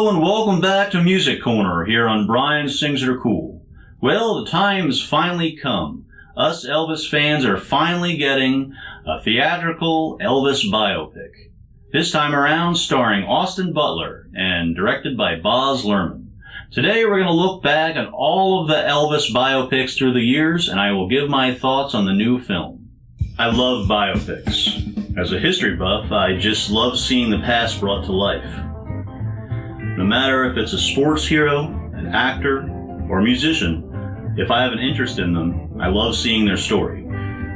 Hello and welcome back to Music Corner here on Brian's Things That Are Cool. Well, the time has finally come. Us Elvis fans are finally getting a theatrical Elvis biopic. This time around starring Austin Butler and directed by Baz Luhrmann. Today we're going to look back at all of the Elvis biopics through the years, and I will give my thoughts on the new film. I love biopics. As a history buff, I just love seeing the past brought to life. No matter if it's a sports hero, an actor, or a musician, if I have an interest in them, I love seeing their story.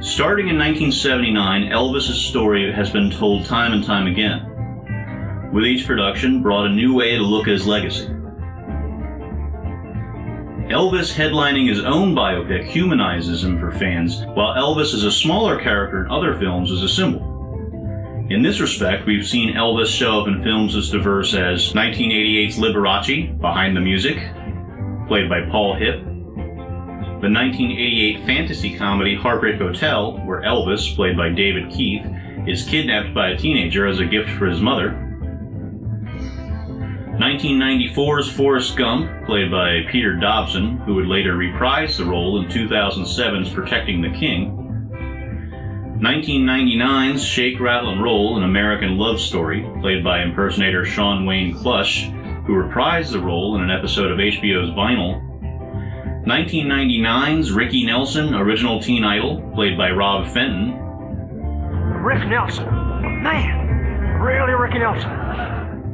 Starting in 1979, Elvis's story has been told time and time again. With each production, brought a new way to look at his legacy. Elvis headlining his own biopic humanizes him for fans, while Elvis as a smaller character in other films is a symbol. In this respect, we've seen Elvis show up in films as diverse as 1988's Liberace, Behind the Music, played by Paul Hipp, the 1988 fantasy comedy Heartbreak Hotel, where Elvis, played by David Keith, is kidnapped by a teenager as a gift for his mother, 1994's Forrest Gump, played by Peter Dobson, who would later reprise the role in 2007's Protecting the King, 1999's Shake, Rattle, and Roll, An American Love Story, played by impersonator Sean Wayne Klush, who reprised the role in an episode of HBO's Vinyl, 1999's Ricky Nelson, Original Teen Idol, played by Rob Fenton, Rick Nelson. Man, really Ricky Nelson.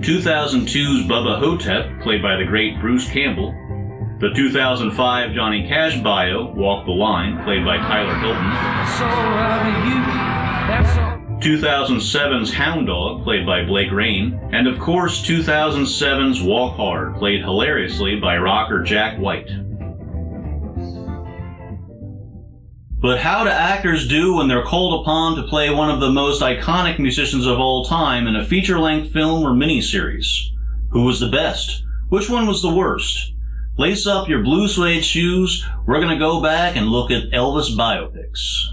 2002's Bubba Hotep, played by the great Bruce Campbell, the 2005 Johnny Cash bio, Walk the Line, played by Tyler Hilton, 2007's Hound Dog, played by Blake Rain, and of course 2007's Walk Hard, played hilariously by rocker Jack White. But how do actors do when they're called upon to play one of the most iconic musicians of all time in a feature-length film or miniseries? Who was the best? Which one was the worst? Lace up your blue suede shoes, we're going to go back and look at Elvis biopics.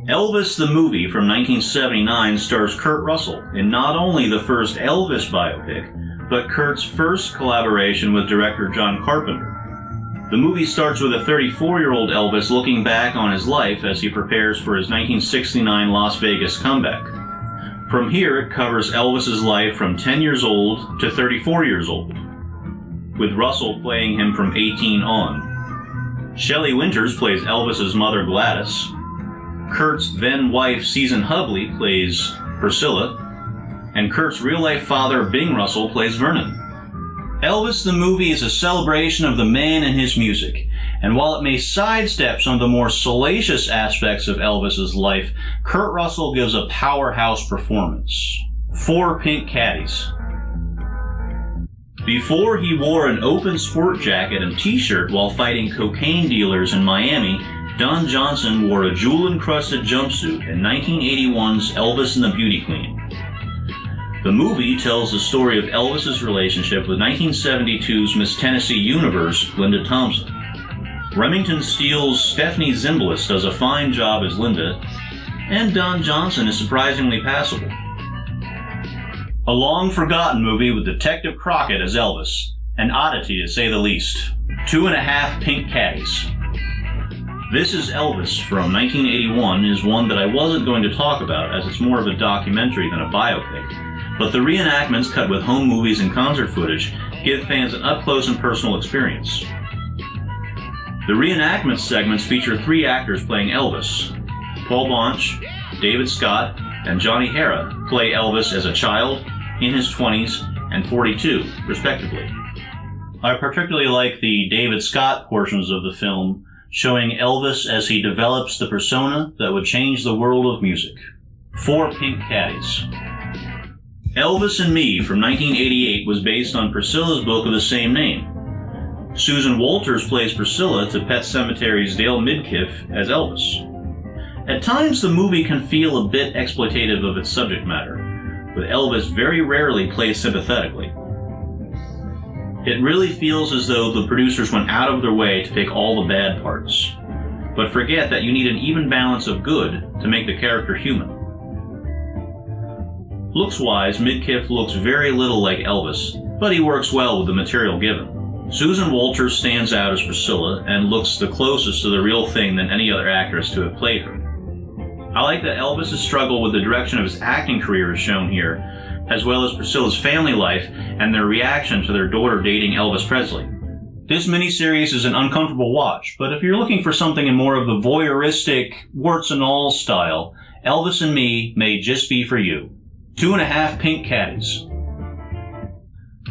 Elvis the movie from 1979 stars Kurt Russell in not only the first Elvis biopic, but Kurt's first collaboration with director John Carpenter. The movie starts with a 34-year-old Elvis looking back on his life as he prepares for his 1969 Las Vegas comeback. From here, it covers Elvis's life from 10 years old to 34 years old, with Russell playing him from 18 on. Shelley Winters plays Elvis's mother Gladys. Kurt's then-wife Susan Hubley plays Priscilla, and Kurt's real-life father Bing Russell plays Vernon. Elvis the movie is a celebration of the man and his music, and while it may sidestep some of the more salacious aspects of Elvis's life, Kurt Russell gives a powerhouse performance. 4 pink caddies. Before he wore an open sport jacket and t-shirt while fighting cocaine dealers in Miami, Don Johnson wore a jewel-encrusted jumpsuit in 1981's Elvis and the Beauty Queen. The movie tells the story of Elvis's relationship with 1972's Miss Tennessee Universe, Linda Thompson. Remington Steele's Stephanie Zimbalist does a fine job as Linda, and Don Johnson is surprisingly passable. A long-forgotten movie with Detective Crockett as Elvis, an oddity to say the least. 2.5 pink caddies. This Is Elvis from 1981 is one that I wasn't going to talk about as it's more of a documentary than a biopic. But the reenactments cut with home movies and concert footage give fans an up-close and personal experience. The reenactment segments feature 3 actors playing Elvis. Paul Bunch, David Scott, and Johnny Hara play Elvis as a child, in his 20s, and 42, respectively. I particularly like the David Scott portions of the film, showing Elvis as he develops the persona that would change the world of music. 4 pink caddies. Elvis and Me from 1988 was based on Priscilla's book of the same name. Susan Walters plays Priscilla to Pet Sematari's Dale Midkiff as Elvis. At times the movie can feel a bit exploitative of its subject matter, with Elvis very rarely played sympathetically. It really feels as though the producers went out of their way to pick all the bad parts, but forget that you need an even balance of good to make the character human. Looks-wise, Midkiff looks very little like Elvis, but he works well with the material given. Susan Walters stands out as Priscilla and looks the closest to the real thing than any other actress to have played her. I like that Elvis's struggle with the direction of his acting career is shown here, as well as Priscilla's family life and their reaction to their daughter dating Elvis Presley. This miniseries is an uncomfortable watch, but if you're looking for something in more of the voyeuristic, warts and all style, Elvis and Me may just be for you. 2.5 pink caddies.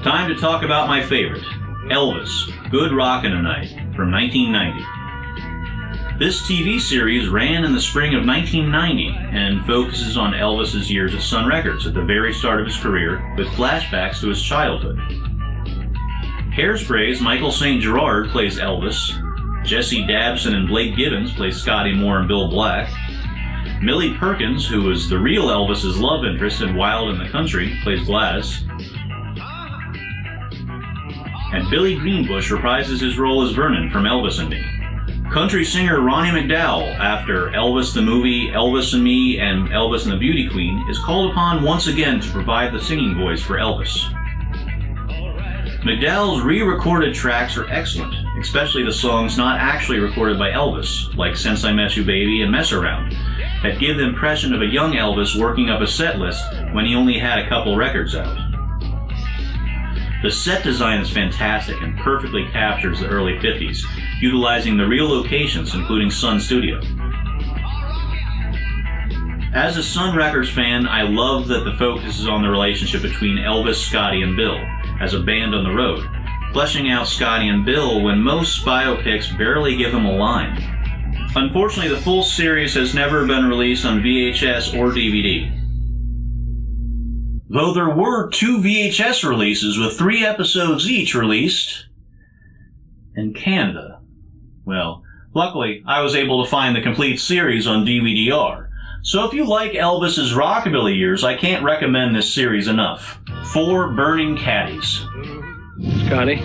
Time to talk about my favorite, Elvis, Good Rockin' Tonight, from 1990. This TV series ran in the spring of 1990 and focuses on Elvis's years at Sun Records at the very start of his career, with flashbacks to his childhood. Hairspray's Michael St. Gerard plays Elvis, Jesse Dabson and Blake Gibbons play Scotty Moore and Bill Black, Millie Perkins, who is the real Elvis's love interest in Wild in the Country, plays Gladys, and Billy Greenbush reprises his role as Vernon from Elvis and Me. Country singer Ronnie McDowell, after Elvis the movie, Elvis and Me, and Elvis and the Beauty Queen, is called upon once again to provide the singing voice for Elvis. McDowell's re-recorded tracks are excellent, especially the songs not actually recorded by Elvis, like Since I Met You Baby and Mess Around, that give the impression of a young Elvis working up a set list when he only had a couple records out. The set design is fantastic and perfectly captures the early 50s, utilizing the real locations, including Sun Studio. As a Sun Records fan, I love that the focus is on the relationship between Elvis, Scotty, and Bill, as a band on the road, fleshing out Scotty and Bill when most Bio-Pics barely give them a line. Unfortunately, the full series has never been released on VHS or DVD. Though there were 2 VHS releases with 3 episodes each released in Canada. Well, luckily, I was able to find the complete series on DVD-R. So if you like Elvis's rockabilly years, I can't recommend this series enough. 4 burning caddies. Scotty?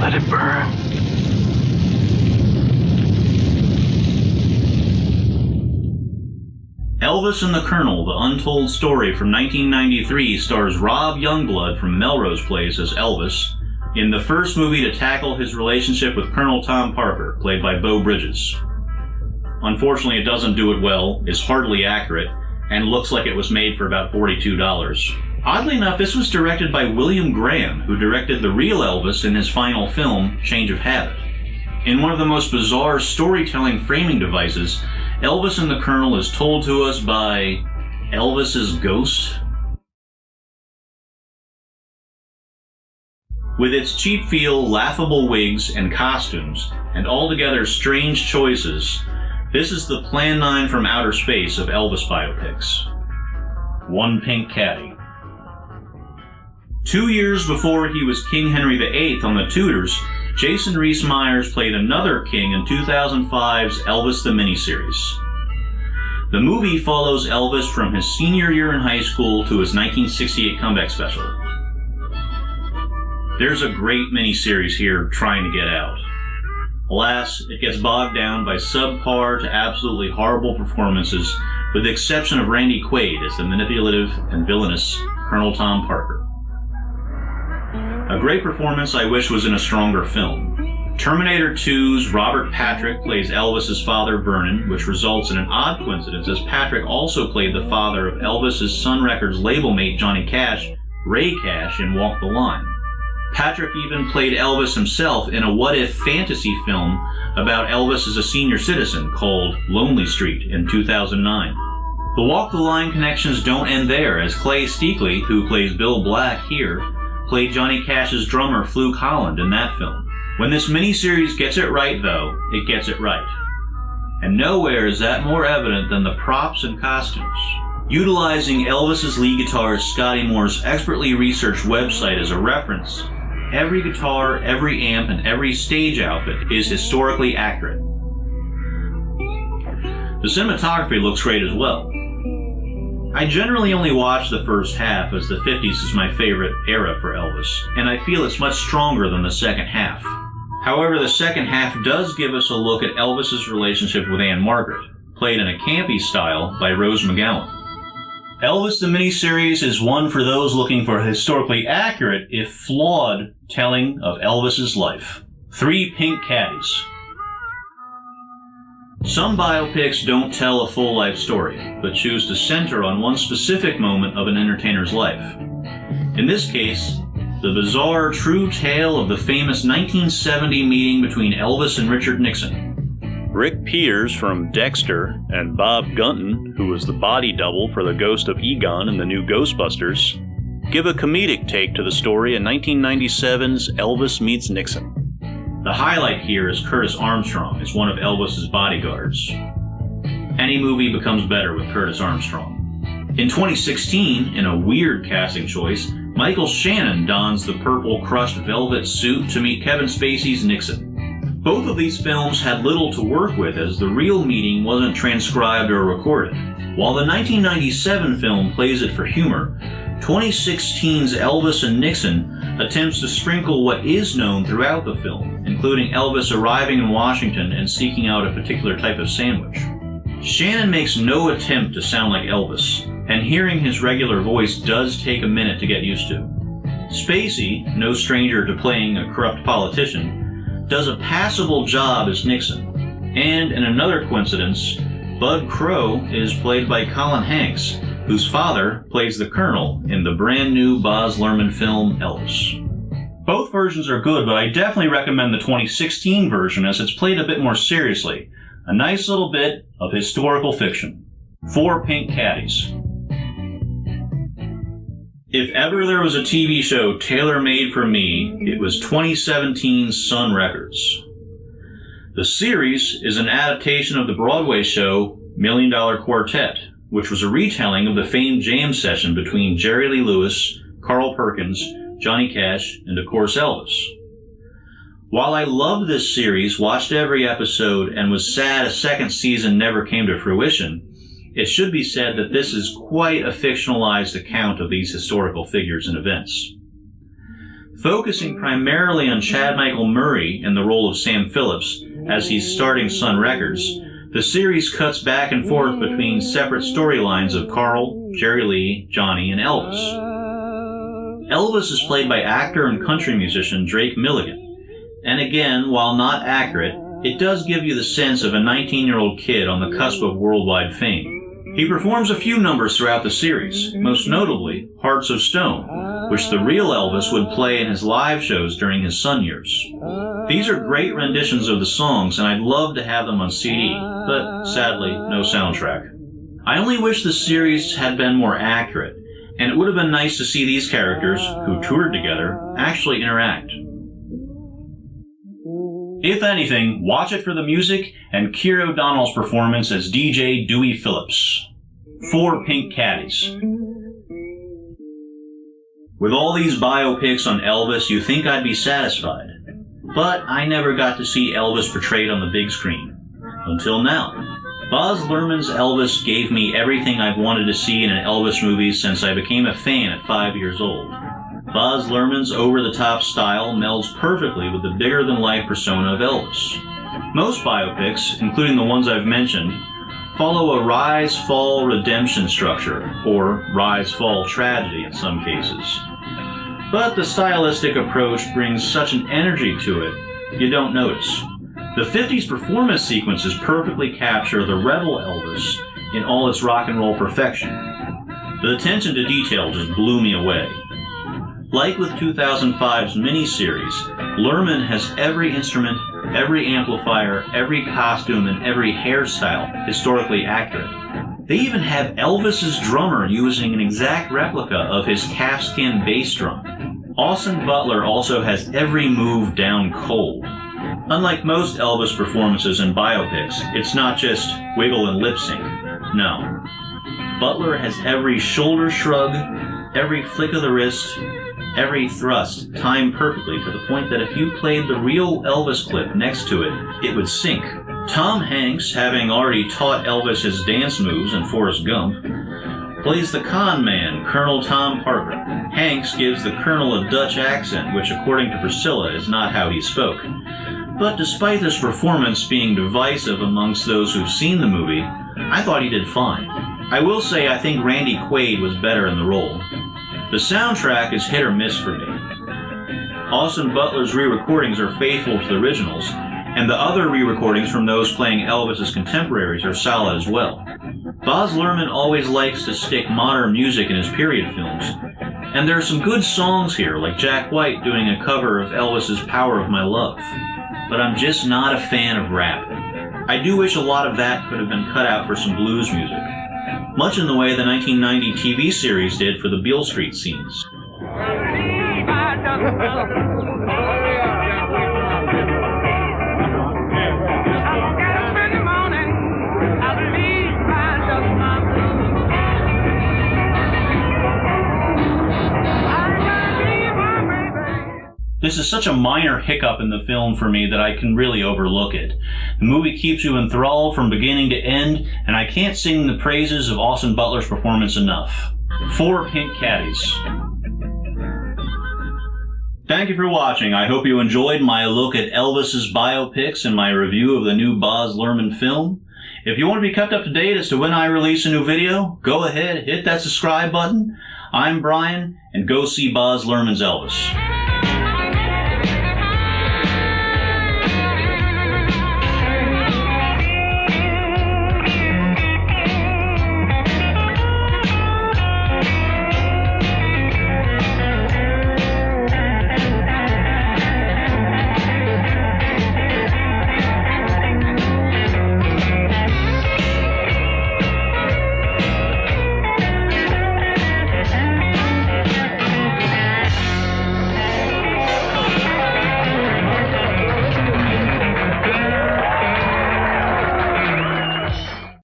Let it burn. Elvis and the Colonel, The Untold Story from 1993 stars Rob Youngblood from Melrose Place as Elvis, in the first movie to tackle his relationship with Colonel Tom Parker, played by Beau Bridges. Unfortunately, it doesn't do it well, is hardly accurate, and looks like it was made for about $42. Oddly enough, this was directed by William Graham, who directed the real Elvis in his final film, Change of Habit. In one of the most bizarre storytelling framing devices, Elvis and the Colonel is told to us by Elvis's ghost. With its cheap feel, laughable wigs and costumes, and altogether strange choices, this is the Plan 9 from outer space of Elvis biopics. 1 pink caddy. 2 years before he was King Henry VIII on The Tudors, Jason Reese-Myers played another king in 2005's Elvis the Miniseries. The movie follows Elvis from his senior year in high school to his 1968 comeback special. There's a great miniseries here trying to get out. Alas, it gets bogged down by subpar to absolutely horrible performances, with the exception of Randy Quaid as the manipulative and villainous Colonel Tom Parker. A great performance I wish was in a stronger film. Terminator 2's Robert Patrick plays Elvis's father Vernon, which results in an odd coincidence as Patrick also played the father of Elvis's Sun Records label mate Johnny Cash, Ray Cash, in Walk the Line. Patrick even played Elvis himself in a what-if fantasy film about Elvis as a senior citizen called Lonely Street in 2009. The Walk the Line connections don't end there, as Clay Steakley, who plays Bill Black here, played Johnny Cash's drummer Fluke Holland in that film. When this miniseries gets it right, though, it gets it right. And nowhere is that more evident than the props and costumes. Utilizing Elvis's lead guitarist Scotty Moore's expertly researched website as a reference, every guitar, every amp, and every stage outfit is historically accurate. The cinematography looks great as well. I generally only watch the first half, as the 50s is my favorite era for Elvis, and I feel it's much stronger than the second half. However, the second half does give us a look at Elvis's relationship with Anne Margaret, played in a campy style by Rose McGowan. Elvis the miniseries is one for those looking for a historically accurate, if flawed, telling of Elvis's life. 3 Pink Caddies. Some biopics don't tell a full life story, but choose to center on one specific moment of an entertainer's life. In this case, the bizarre true tale of the famous 1970 meeting between Elvis and Richard Nixon. Rick Peters from Dexter and Bob Gunton, who was the body double for the ghost of Egon in the new Ghostbusters, give a comedic take to the story in 1997's Elvis Meets Nixon. The highlight here is Curtis Armstrong as one of Elvis's bodyguards. Any movie becomes better with Curtis Armstrong. In 2016, in a weird casting choice, Michael Shannon dons the purple crushed velvet suit to meet Kevin Spacey's Nixon. Both of these films had little to work with as the real meeting wasn't transcribed or recorded. While the 1997 film plays it for humor, 2016's Elvis and Nixon attempts to sprinkle what is known throughout the film, including Elvis arriving in Washington and seeking out a particular type of sandwich. Shannon makes no attempt to sound like Elvis, and hearing his regular voice does take a minute to get used to. Spacey, no stranger to playing a corrupt politician, does a passable job as Nixon. And in another coincidence, Bud Crow is played by Colin Hanks, whose father plays the Colonel in the brand new Baz Luhrmann film Elvis. Both versions are good, but I definitely recommend the 2016 version as it's played a bit more seriously. A nice little bit of historical fiction. 4 Pink Caddies. If ever there was a TV show tailor-made for me, it was 2017's Sun Records. The series is an adaptation of the Broadway show $1 Million Quartet, which was a retelling of the famed jam session between Jerry Lee Lewis, Carl Perkins, Johnny Cash, and of course Elvis. While I loved this series, watched every episode, and was sad a second season never came to fruition, it should be said that this is quite a fictionalized account of these historical figures and events. Focusing primarily on Chad Michael Murray in the role of Sam Phillips as he's starting Sun Records, the series cuts back and forth between separate storylines of Carl, Jerry Lee, Johnny, and Elvis. Elvis is played by actor and country musician Drake Milligan, and again, while not accurate, it does give you the sense of a 19-year-old kid on the cusp of worldwide fame. He performs a few numbers throughout the series, most notably Hearts of Stone, which the real Elvis would play in his live shows during his Sun years. These are great renditions of the songs, and I'd love to have them on CD, but sadly, no soundtrack. I only wish the series had been more accurate, and it would have been nice to see these characters, who toured together, actually interact. If anything, watch it for the music and Keir O'Donnell's performance as DJ Dewey Phillips. 4 Pink Caddies. With all these biopics on Elvis, you think I'd be satisfied. But I never got to see Elvis portrayed on the big screen. Until now. Baz Luhrmann's Elvis gave me everything I've wanted to see in an Elvis movie since I became a fan at 5 years old. Baz Luhrmann's over-the-top style melds perfectly with the bigger-than-life persona of Elvis. Most biopics, including the ones I've mentioned, follow a rise-fall-redemption structure, or rise-fall tragedy in some cases. But the stylistic approach brings such an energy to it, you don't notice. The 50s performance sequences perfectly capture the rebel Elvis in all its rock and roll perfection. The attention to detail just blew me away. Like with 2005's miniseries, Luhrmann has every instrument, every amplifier, every costume, and every hairstyle historically accurate. They even have Elvis's drummer using an exact replica of his calfskin bass drum. Austin Butler also has every move down cold. Unlike most Elvis performances in biopics, it's not just wiggle and lip sync. No. Butler has every shoulder shrug, every flick of the wrist, every thrust timed perfectly to the point that if you played the real Elvis clip next to it, it would sync. Tom Hanks, having already taught Elvis his dance moves in Forrest Gump, plays the con man, Colonel Tom Parker. Hanks gives the Colonel a Dutch accent, which according to Priscilla is not how he spoke. But despite this performance being divisive amongst those who've seen the movie, I thought he did fine. I will say I think Randy Quaid was better in the role. The soundtrack is hit or miss for me. Austin Butler's re-recordings are faithful to the originals, and the other re-recordings from those playing Elvis's contemporaries are solid as well. Baz Luhrmann always likes to stick modern music in his period films, and there are some good songs here, like Jack White doing a cover of Elvis's Power of My Love. But I'm just not a fan of rap. I do wish a lot of that could have been cut out for some blues music, much in the way the 1990 TV series did for the Beale Street scenes. This is such a minor hiccup in the film for me that I can really overlook it. The movie keeps you enthralled from beginning to end, and I can't sing the praises of Austin Butler's performance enough. 4 pink caddies. Thank you for watching. I hope you enjoyed my look at Elvis's Bio-Pics and my review of the new Baz Luhrmann film. If you want to be kept up to date as to when I release a new video, go ahead, hit that subscribe button. I'm Brian, and go see Baz Luhrmann's Elvis.